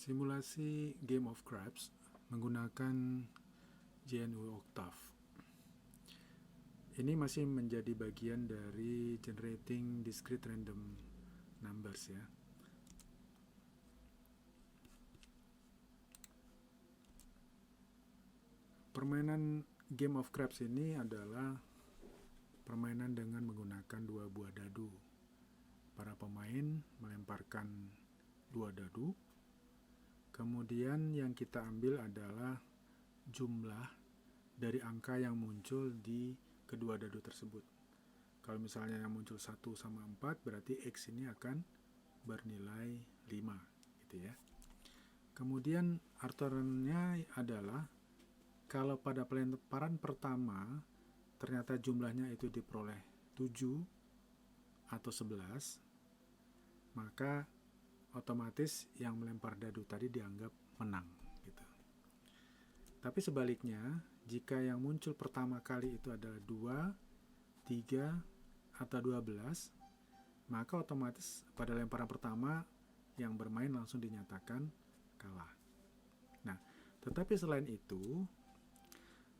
Simulasi Game of Craps menggunakan GNU Octave. Ini masih menjadi bagian dari generating discrete random numbers ya. Permainan Game of Craps ini adalah permainan dengan menggunakan dua buah dadu. Para pemain melemparkan dua dadu. Kemudian yang kita ambil adalah jumlah dari angka yang muncul di kedua dadu tersebut. Kalau misalnya yang muncul 1 sama 4, berarti X ini akan bernilai 5 gitu ya. Kemudian aturannya adalah kalau pada pelemparan pertama ternyata jumlahnya itu diperoleh 7 atau 11, maka otomatis yang melempar dadu tadi dianggap menang gitu. Tapi sebaliknya, jika yang muncul pertama kali itu adalah 2, 3, atau 12, maka otomatis pada lemparan pertama yang bermain langsung dinyatakan kalah. Nah, tetapi selain itu,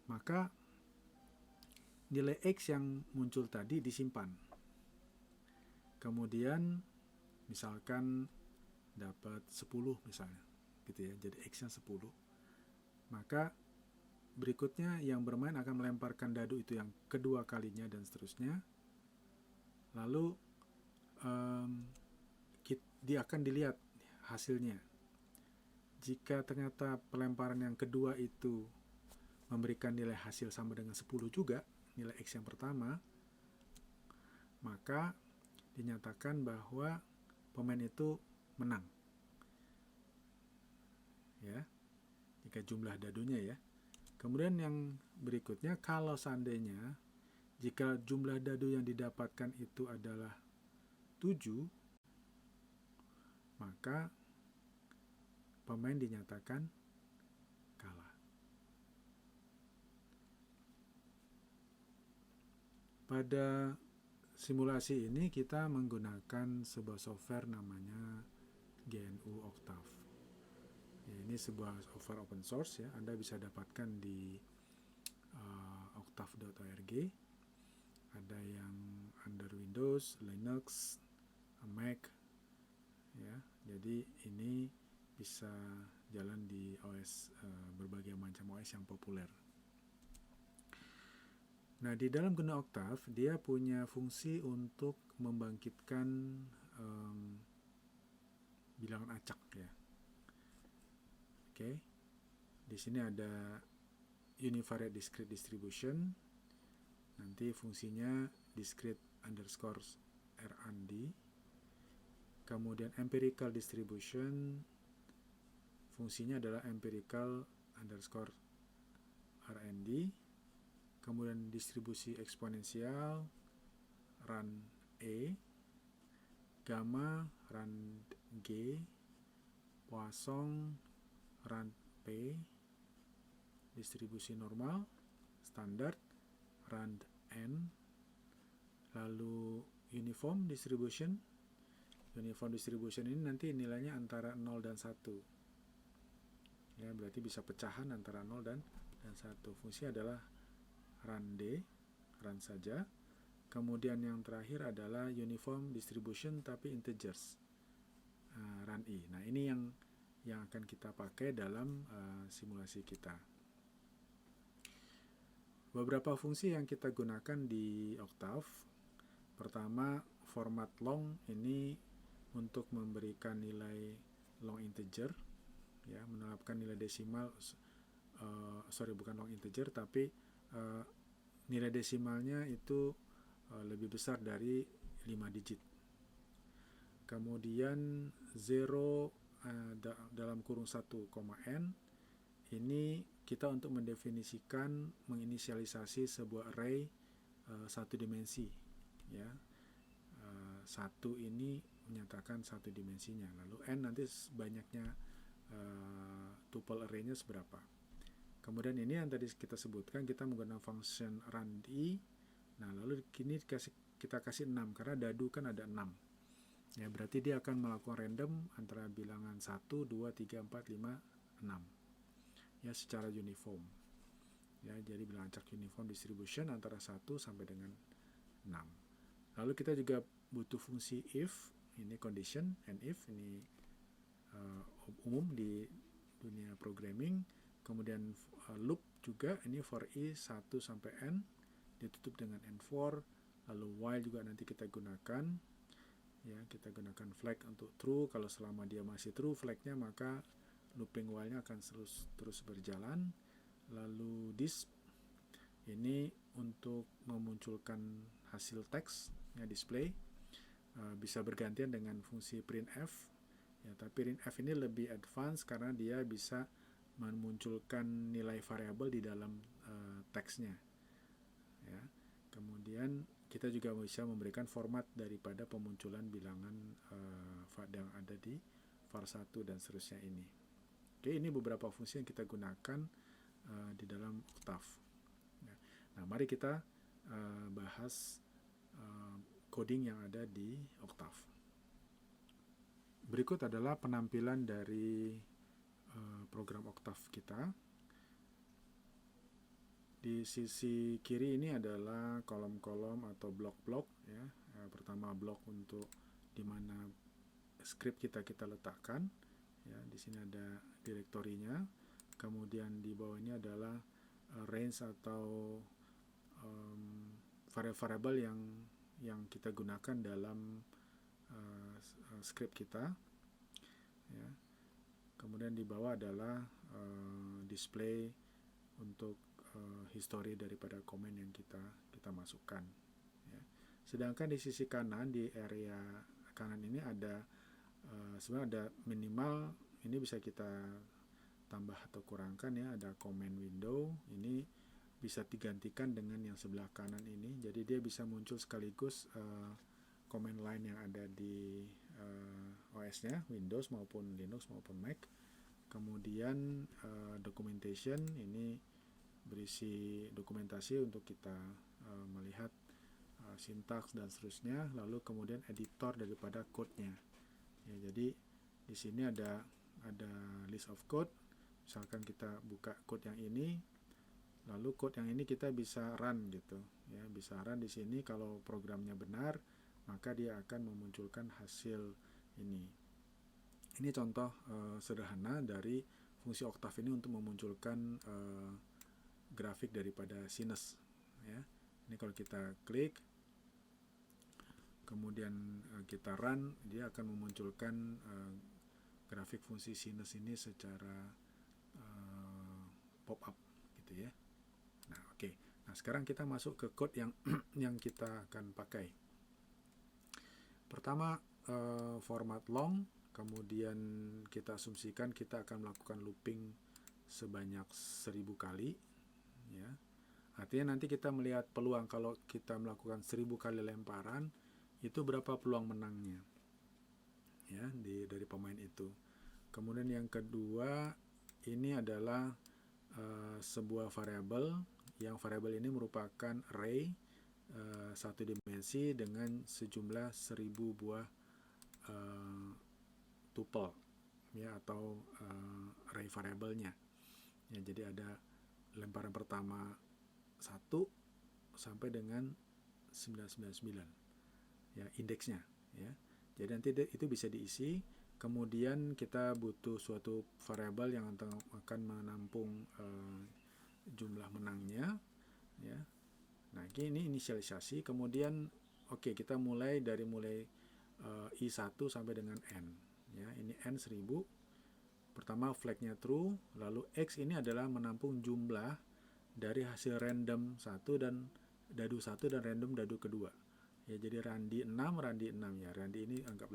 maka nilai X yang muncul tadi disimpan. Kemudian misalkan dapat 10 misalnya gitu ya, jadi X-nya 10. Maka berikutnya yang bermain akan melemparkan dadu itu yang kedua kalinya dan seterusnya. Lalu dia akan dilihat hasilnya. Jika ternyata pelemparan yang kedua itu memberikan nilai hasil sama dengan 10 juga, nilai X yang pertama, maka dinyatakan bahwa pemain itu menang. Ya, jika jumlah dadunya ya. Kemudian yang berikutnya, kalau seandainya jika jumlah dadu yang didapatkan itu adalah 7, maka pemain dinyatakan kalah. Pada simulasi ini kita menggunakan sebuah software namanya GNU Octave. Ini sebuah software open source ya, Anda bisa dapatkan di octave.org. Ada yang under Windows, Linux, Mac ya. Jadi ini bisa jalan di OS, berbagai macam OS yang populer. Nah, di dalam GNU Octave dia punya fungsi untuk membangkitkan bilangan acak ya. Oke. Di sini ada univariate discrete distribution. Nanti fungsinya discrete underscore rand. Kemudian empirical distribution, fungsinya adalah empirical underscore rnd. Kemudian distribusi eksponensial rand e, gamma rand g, Poisson rand p, distribusi normal standar rand n, lalu uniform distribution. Uniform distribution ini nanti nilainya antara 0 dan 1 ya, berarti bisa pecahan antara 0 dan 1. Fungsi adalah rand d, rand saja. Kemudian yang terakhir adalah uniform distribution tapi integers, rand i. Nah, ini yang akan kita pakai dalam simulasi kita. Beberapa fungsi yang kita gunakan di Octave. Pertama, format long ini untuk memberikan nilai long integer ya, menerapkan nilai desimal, bukan long integer tapi nilai desimalnya itu lebih besar dari 5 digit. Kemudian 0 dalam kurung 1, n ini kita untuk mendefinisikan, menginisialisasi sebuah array satu dimensi ya. 1 ini menyatakan satu dimensinya, lalu n nanti banyaknya tuple array-nya seberapa. Kemudian ini yang tadi kita sebutkan, kita menggunakan function rand i. Nah, lalu kini kita kasih 6 karena dadu kan ada 6. Ya, berarti dia akan melakukan random antara bilangan 1, 2, 3, 4, 5, 6. Ya, secara uniform. Ya, jadi bilangan acak uniform distribution antara 1 sampai dengan 6. Lalu kita juga butuh fungsi if, ini condition, and if, ini umum di dunia programming. Kemudian loop juga, ini for i 1 sampai n, ditutup dengan n4. Lalu while juga nanti kita gunakan, ya, kita gunakan flag untuk true. Kalau selama dia masih true flagnya, maka looping while-nya akan terus berjalan. Lalu this, ini untuk memunculkan hasil teks, ya, display. Bisa bergantian dengan fungsi printf, ya, tapi printf ini lebih advance karena dia bisa memunculkan nilai variabel di dalam teksnya, ya. Kemudian kita juga bisa memberikan format daripada pemunculan bilangan yang ada di var1 dan seterusnya ini. Oke, ini beberapa fungsi yang kita gunakan di dalam Octave. Nah, mari kita bahas coding yang ada di Octave. Berikut adalah penampilan dari program Octave kita. Di sisi kiri ini adalah kolom-kolom atau blok-blok, ya. Pertama blok untuk dimana script kita letakkan, ya. Di sini ada direktorinya. Kemudian di bawahnya adalah range atau variabel yang kita gunakan dalam script kita, ya. Kemudian di bawah adalah display untuk history daripada komen yang kita masukkan, ya. Sedangkan di sisi kanan, di area kanan ini ada sebenarnya ada minimal, ini bisa kita tambah atau kurangkan, ya. Ada comment window, ini bisa digantikan dengan yang sebelah kanan ini, jadi dia bisa muncul sekaligus command line yang ada di OS-nya, Windows maupun Linux maupun Mac. Kemudian documentation, ini berisi dokumentasi untuk kita melihat sintaks dan seterusnya. Lalu kemudian editor daripada code-nya, ya. Jadi di sini ada list of code. Misalkan kita buka code yang ini, lalu code yang ini kita bisa run gitu, ya, bisa run di sini. Kalau programnya benar, maka dia akan memunculkan hasil ini. Ini contoh sederhana dari fungsi Octave ini untuk memunculkan grafik daripada sinus, ya. Ini kalau kita klik, kemudian kita run, dia akan memunculkan grafik fungsi sinus ini secara pop up gitu, ya. Nah, oke. Nah, sekarang kita masuk ke code yang kita akan pakai. Pertama, format long, kemudian kita asumsikan kita akan melakukan looping sebanyak 1000 kali, ya. Artinya nanti kita melihat peluang kalau kita melakukan 1000 kali lemparan, itu berapa peluang menangnya, ya, dari pemain itu. Kemudian yang kedua, ini adalah sebuah variabel, yang variabel ini merupakan array satu dimensi dengan sejumlah 1000 buah tuple, ya, atau array variabelnya, ya. Jadi ada lemparan pertama 1 sampai dengan 999, ya, indeksnya, ya. Jadi nanti itu bisa diisi. Kemudian kita butuh suatu variabel yang akan menampung jumlah menangnya, ya. Nah, ini inisialisasi. Kemudian kita mulai i1 sampai dengan n, ya. Ini n 1000. Pertama flagnya true, lalu x ini adalah menampung jumlah dari hasil random 1 dan dadu 1 dan random dadu kedua, ya. Jadi randi 6, ya. Randi ini anggap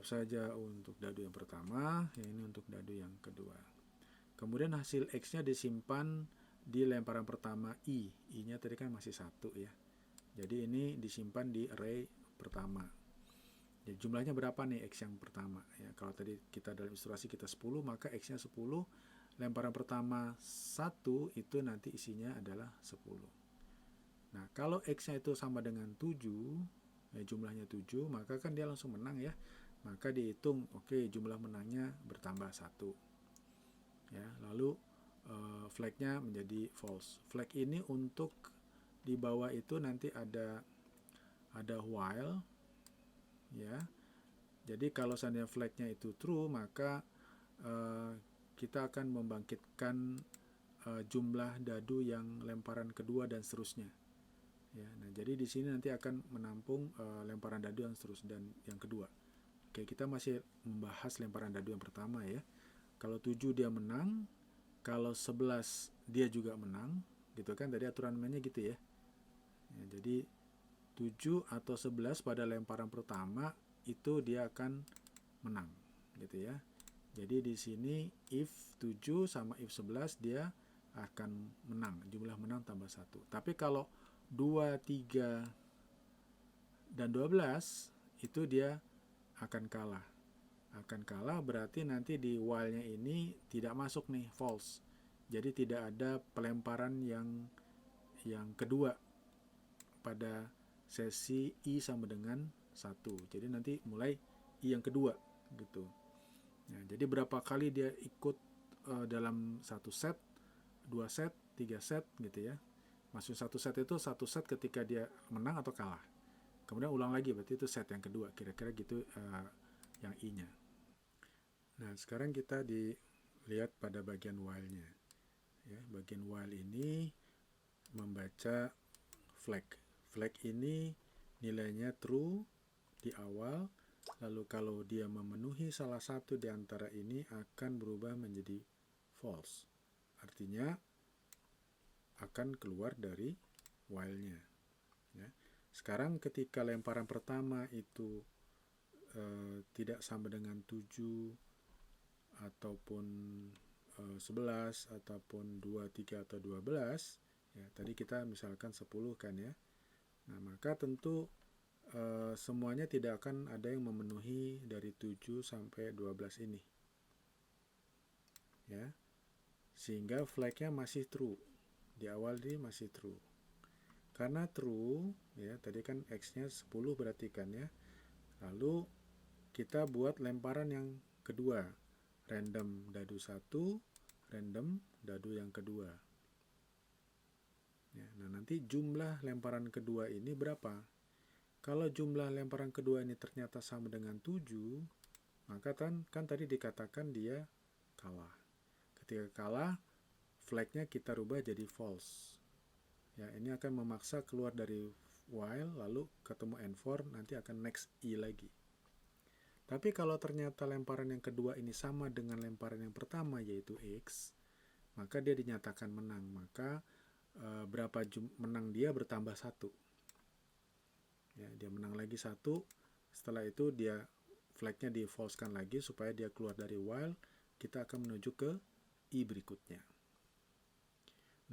saja untuk dadu yang pertama, ya. Ini untuk dadu yang kedua. Kemudian hasil x-nya disimpan di lemparan pertama i-nya tadi kan masih 1, ya. Jadi ini disimpan di array pertama. Ya, jumlahnya berapa nih x yang pertama, ya. Kalau tadi kita dalam ilustrasi kita 10, maka x-nya 10. Lemparan pertama 1 itu nanti isinya adalah 10. Nah, kalau x-nya itu sama dengan 7, jumlahnya 7, maka kan dia langsung menang ya. Maka dihitung, oke, jumlah menangnya bertambah 1. Ya, lalu flagnya menjadi false. Flag ini untuk di bawah itu nanti ada while ya. Jadi kalau seandainya flagnya itu true, maka kita akan membangkitkan jumlah dadu yang lemparan kedua dan seterusnya. Ya, nah jadi di sini nanti akan menampung lemparan dadu yang seterusnya dan yang kedua. Oke, kita masih membahas lemparan dadu yang pertama ya. Kalau 7 dia menang, kalau 11 dia juga menang, gitu kan, tadi aturan mainnya gitu ya. Jadi 7 atau 11 pada lemparan pertama itu dia akan menang, gitu ya. Jadi di sini if 7 sama if 11 dia akan menang, jumlah menang tambah 1. Tapi kalau 2, 3, dan 12 itu dia akan kalah. Akan kalah berarti nanti di while-nya ini tidak masuk nih, false. Jadi tidak ada pelemparan yang kedua pada sesi I sama dengan 1. Jadi nanti mulai I yang kedua gitu. Ya, jadi berapa kali dia ikut dalam satu set, 2 set, 3 set gitu ya. Maksud satu set itu satu set ketika dia menang atau kalah. Kemudian ulang lagi, berarti itu set yang kedua. Kira-kira gitu yang I-nya. Nah, sekarang kita dilihat pada bagian while-nya. Ya, bagian while ini membaca flag. Flag ini nilainya true di awal, lalu kalau dia memenuhi salah satu di antara ini akan berubah menjadi false. Artinya akan keluar dari while-nya. Ya. Sekarang ketika lemparan pertama itu tidak sama dengan 7 ataupun 11 ataupun 2, 3 atau 12 ya, tadi kita misalkan 10 kan ya. Nah, maka tentu semuanya tidak akan ada yang memenuhi dari 7 sampai 12 ini. Ya. Sehingga flagnya masih true. Di awal ini masih true. Karena true, ya, tadi kan X-nya 10 berarti kan ya. Lalu kita buat lemparan yang kedua. Random dadu 1, random dadu yang kedua. Ya, nah nanti jumlah lemparan kedua ini berapa? Kalau jumlah lemparan kedua ini ternyata sama dengan 7, maka kan tadi dikatakan dia kalah. Ketika kalah, flagnya kita rubah jadi false. Ya, ini akan memaksa keluar dari while, lalu ketemu N4, nanti akan next I lagi. Tapi kalau ternyata lemparan yang kedua ini sama dengan lemparan yang pertama, yaitu X, maka dia dinyatakan menang. Maka berapa menang dia bertambah 1. Ya, dia menang lagi 1. Setelah itu dia flagnya di false-kan lagi supaya dia keluar dari while. Kita akan menuju ke I berikutnya.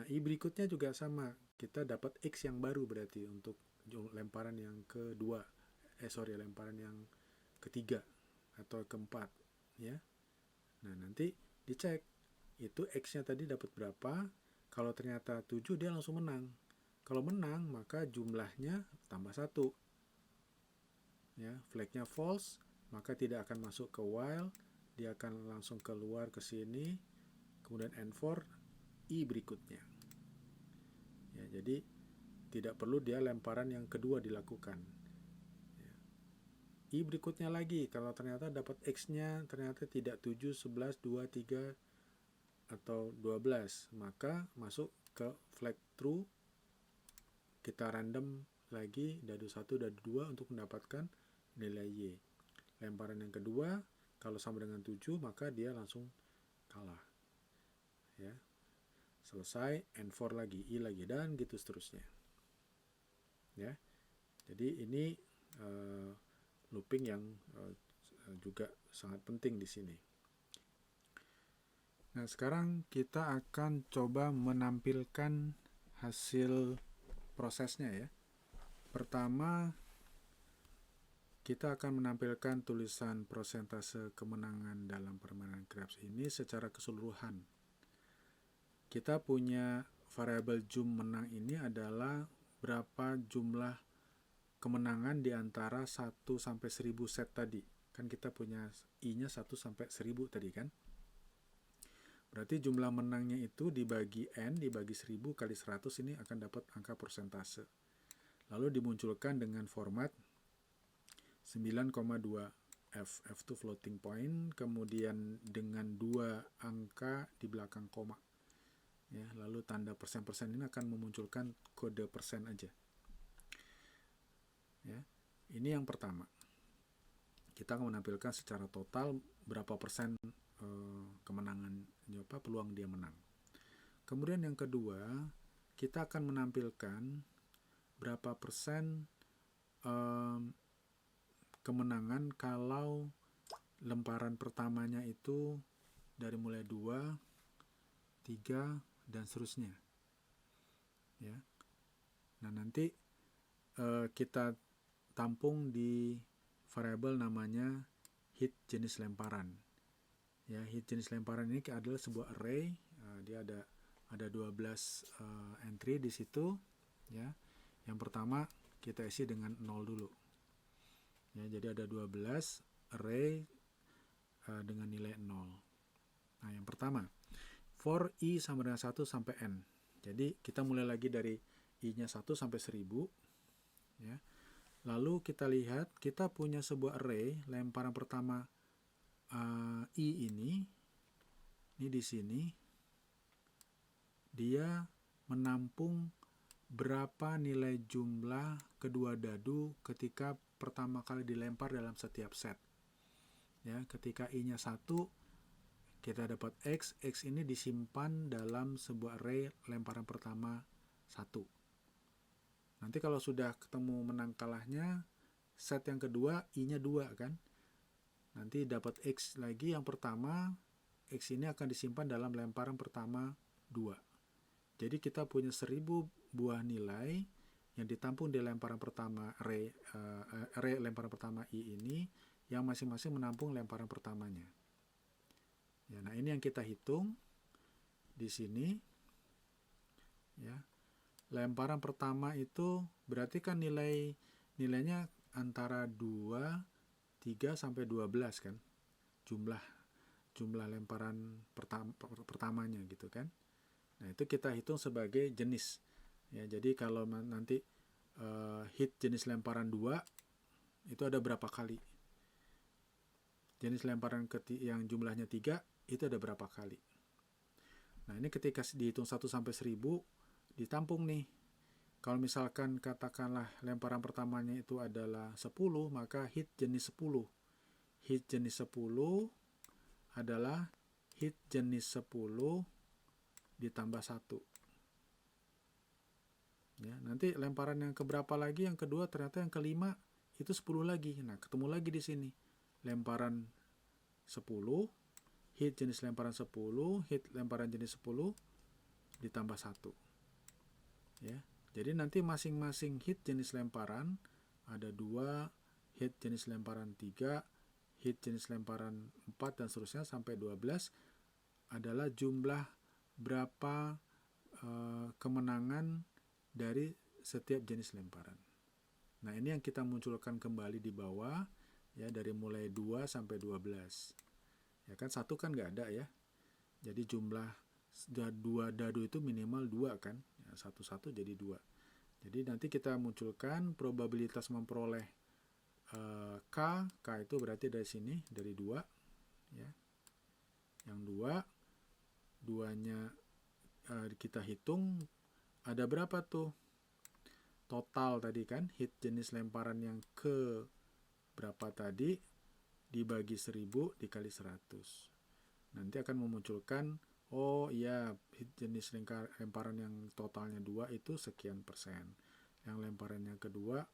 Nah, I berikutnya juga sama. Kita dapat X yang baru berarti untuk lemparan yang kedua. Lemparan yang ketiga atau keempat ya. Nah, nanti dicek itu X-nya tadi dapat berapa. Kalau ternyata 7 dia langsung menang. Kalau menang maka jumlahnya tambah 1. Ya, flagnya false, maka tidak akan masuk ke while, dia akan langsung keluar ke sini. Kemudian N4 I berikutnya. Ya, jadi tidak perlu dia lemparan yang kedua dilakukan. I berikutnya lagi, kalau ternyata dapat X-nya ternyata tidak 7, 11, 2, 3, atau 12, maka masuk ke flag true. Kita random lagi dadu 1, dadu 2 untuk mendapatkan nilai Y. Lemparan yang kedua, kalau sama dengan 7, maka dia langsung kalah. Ya. Selesai, N4 lagi, I lagi, dan gitu seterusnya. Ya. Jadi ini looping yang juga sangat penting di sini. Nah, sekarang kita akan coba menampilkan hasil prosesnya ya. Pertama, kita akan menampilkan tulisan persentase kemenangan dalam permainan craps ini secara keseluruhan. Kita punya variabel jum menang ini adalah berapa jumlah kemenangan di antara 1 sampai 1000 set tadi. Kan kita punya I-nya 1 sampai 1000 tadi kan. Berarti jumlah menangnya itu dibagi N, dibagi 1000 kali 100 ini akan dapat angka persentase. Lalu dimunculkan dengan format 9,2 F. F itu floating point, kemudian dengan 2 angka di belakang koma. Ya, lalu tanda persen-persen ini akan memunculkan kode persen aja. Ya, ini yang pertama. Kita akan menampilkan secara total berapa persen kemenangan, peluang dia menang. Kemudian yang kedua, kita akan menampilkan berapa persen kemenangan kalau lemparan pertamanya itu dari mulai 2, 3, dan seterusnya. Ya. Nah, nanti kita tampung di variabel namanya hit jenis lemparan. Ya, hit jenis lemparan ini adalah sebuah array, dia ada 12 entry di situ. Ya, yang pertama kita isi dengan 0 dulu. Ya, jadi ada 12 array dengan nilai 0. Nah, yang pertama, for I sama dengan 1 sampai N. Jadi kita mulai lagi dari I-nya 1 sampai 1000. Ya. Lalu kita lihat, kita punya sebuah array, lemparan pertama I ini di sini, dia menampung berapa nilai jumlah kedua dadu ketika pertama kali dilempar dalam setiap set. Ya, ketika I-nya 1, kita dapat X. X ini disimpan dalam sebuah array lemparan pertama 1. Nanti kalau sudah ketemu menang kalahnya, set yang kedua I-nya 2 kan. Nanti dapat X lagi yang pertama, X ini akan disimpan dalam lemparan pertama 2. Jadi kita punya 1000 buah nilai yang ditampung di lemparan pertama array lemparan pertama I ini, yang masing-masing menampung lemparan pertamanya. Ya, nah ini yang kita hitung di sini. Ya. Lemparan pertama itu berarti kan nilainya antara 2, 3 sampai 12 kan. Jumlah lemparan pertamanya gitu kan. Nah, itu kita hitung sebagai jenis. Ya, jadi kalau nanti hit jenis lemparan 2 itu ada berapa kali? Jenis lemparan yang jumlahnya 3 itu ada berapa kali? Nah, ini ketika dihitung 1 sampai 1000 ditampung nih. Kalau misalkan katakanlah lemparan pertamanya itu adalah 10, maka hit jenis 10. Hit jenis 10 adalah hit jenis 10 ditambah 1. Ya, nanti lemparan yang keberapa lagi? Yang kedua, ternyata yang kelima itu 10 lagi. Nah, ketemu lagi di sini. Lemparan 10, hit jenis lemparan 10, hit lemparan jenis 10 ditambah 1. Ya. Jadi nanti masing-masing hit jenis lemparan ada 2, hit jenis lemparan 3, hit jenis lemparan 4 dan seterusnya sampai 12 adalah jumlah berapa kemenangan dari setiap jenis lemparan. Nah, ini yang kita munculkan kembali di bawah, ya, dari mulai 2 sampai 12. Ya kan, 1 kan nggak ada ya. Jadi jumlah 2 dadu itu minimal 2 kan. Ya, 1 jadi 2. Jadi nanti kita munculkan probabilitas memperoleh K itu berarti dari sini, dari 2. Ya. Yang 2-nya kita hitung ada berapa tuh? Total tadi kan, hit jenis lemparan yang ke berapa tadi dibagi 1000 dikali 100. Nanti akan memunculkan, oh iya, hit jenis lemparan yang totalnya 2 itu sekian persen. Yang lemparan yang kedua,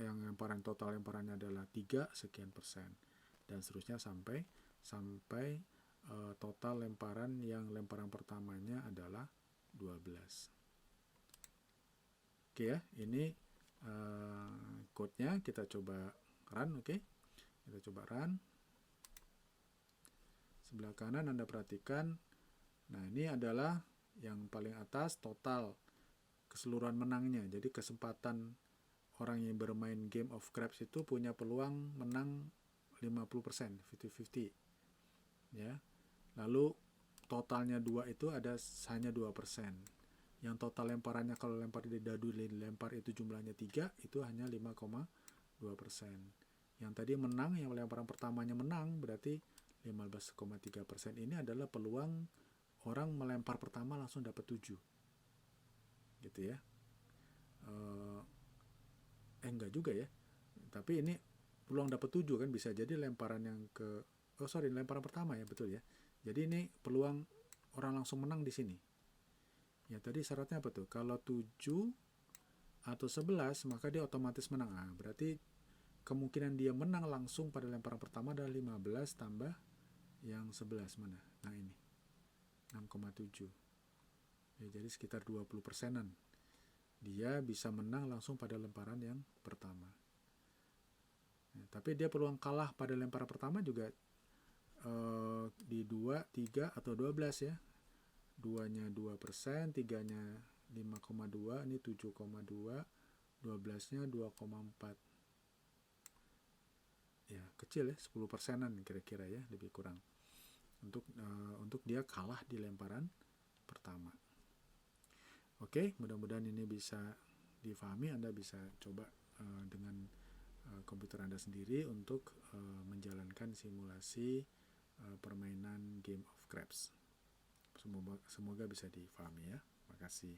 yang lemparan total lemparannya adalah 3 sekian persen. Dan seterusnya sampai total lemparan yang lemparan pertamanya adalah 12. Oke ya, ini code-nya kita coba run, oke. Kita coba run. Sebelah kanan Anda perhatikan, nah ini adalah yang paling atas total keseluruhan menangnya. Jadi kesempatan orang yang bermain Game of Craps itu punya peluang menang 50%, 50-50. Ya. Lalu totalnya 2 itu ada hanya 2%. Yang total lemparannya kalau lempar di dadu lempar itu jumlahnya 3, itu hanya 5,2%. Yang tadi menang, yang lemparan pertamanya menang, berarti 15,3%. Ini adalah peluang orang melempar pertama langsung dapat 7. Gitu ya. Enggak juga ya. Tapi ini peluang dapat 7 kan, bisa jadi lemparan yang lemparan pertama ya, betul ya. Jadi ini peluang orang langsung menang di sini. Ya tadi syaratnya apa tuh? Kalau 7 atau 11 maka dia otomatis menang. Nah, berarti kemungkinan dia menang langsung pada lemparan pertama adalah 15 tambah yang 11 mana? Nah ini 6,7. Ya, jadi sekitar 20%-an. Dia bisa menang langsung pada lemparan yang pertama. Ya, tapi dia peluang kalah pada lemparan pertama juga di 2, 3, atau 12 ya. 2-nya 2%, 3-nya 5,2, ini 7,2, 12-nya 2,4. Ya, kecil ya, 10%-an kira-kira ya, lebih kurang. Untuk dia kalah di lemparan pertama. Oke, mudah-mudahan ini bisa difahami. Anda bisa coba dengan komputer Anda sendiri untuk menjalankan simulasi permainan Game of Craps. Semoga bisa difahami ya. Terima kasih.